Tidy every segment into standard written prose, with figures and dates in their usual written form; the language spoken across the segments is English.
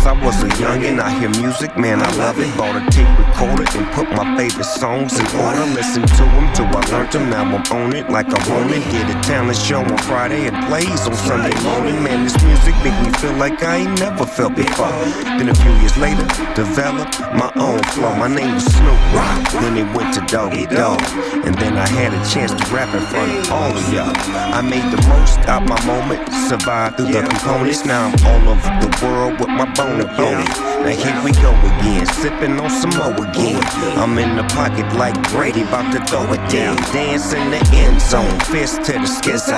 I was a youngin', I hear music, man, I love it. Bought a tape recorder and put my favorite songs in order. Listen to them till I learned them, now I'm on it like I want it. Did a talent show on Friday and plays on Sunday morning. Man, this music make me feel like I ain't never felt before. Then a few years later, developed my own flow. My name was Snoop Rock, then it went to Doggy Dogg. And then I had a chance to rap in front of all of y'all. I made the most out my moment, survived through the components. Now I'm all over the world with my bone and bone. Now here we go again, sipping on some more again. I'm in the pocket like Brady, about to throw it down. Dance in the end zone, fist to the skizzy.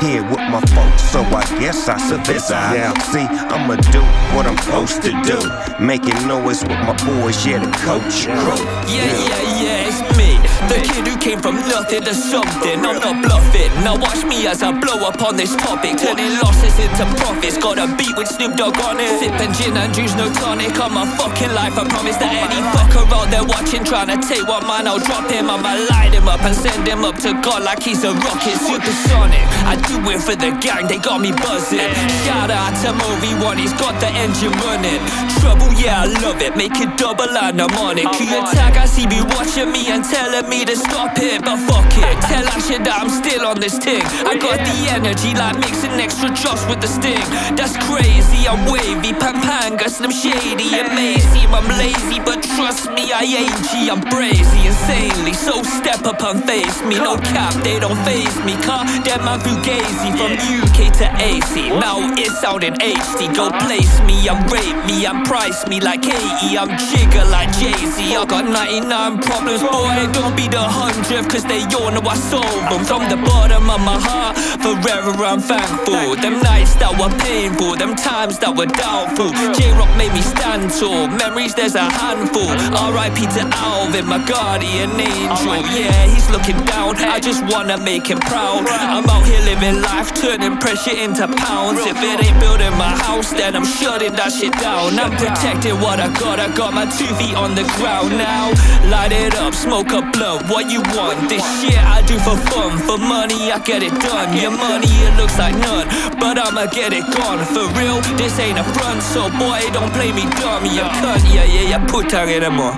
Here with my folks, so I guess I survive. See, I'ma do what I'm supposed to do, making noise with my boys, yeah, the coach. Yeah, it's me, the kid who came from nothing to something. I'm not bluffing, now watch me as I blow up on this topic, turning losses into profits. Got a beat with Snoop Dogg on it, sipping gin and juice, no tonic. On my fucking life, I promise that any fucker out there watching trying to take one mine, I'll drop him. I'ma light him up and send him up to God like he's a rocket, supersonic. I do it for the gang, they got me buzzing. Shout out to Movie One, he's got the engine running. Trouble, yeah, I love it, make it double and I'm on it. Key attack, I see me watching me and telling me to stop it, but fuck it, tell that shit that I'm still on this thing. I got the energy like mixing extra drops with the sting. That's crazy, I'm wavy, Pampanga, Slim Shady and Macy. I'm lazy, but trust me, I ain't G, I'm brazy, insanely. So step up and face me, no cap, they don't faze me. Car, them man Fugazi, from UK to AC. Now it's sounding HD, go place me, I'm rape me, I'm price me like AE, I'm jigger like Jay-Z. I got 99 problems, boy, don't be the 100th, cause they all know I solve them. From the bottom of my heart, forever I'm thankful. Them nights that were painful, them times that were doubtful. J-Rock made me stand tall, memories there's a handful. R.I.P. to Alvin, my guardian angel. Yeah, he's looking down, I just wanna make him proud. I'm out here living life, turning pressure into pounds. If it ain't building my house, then I'm shutting that shit down. I'm protecting what I got my 2 feet on the ground now. Light it up, smoke a blunt, what you want? This shit I do for fun, for money I get it done. Your money it looks like none, but I'ma get it gone. For real, this ain't a front, so boy don't play me dumb. You cunt, yeah, put her in a more.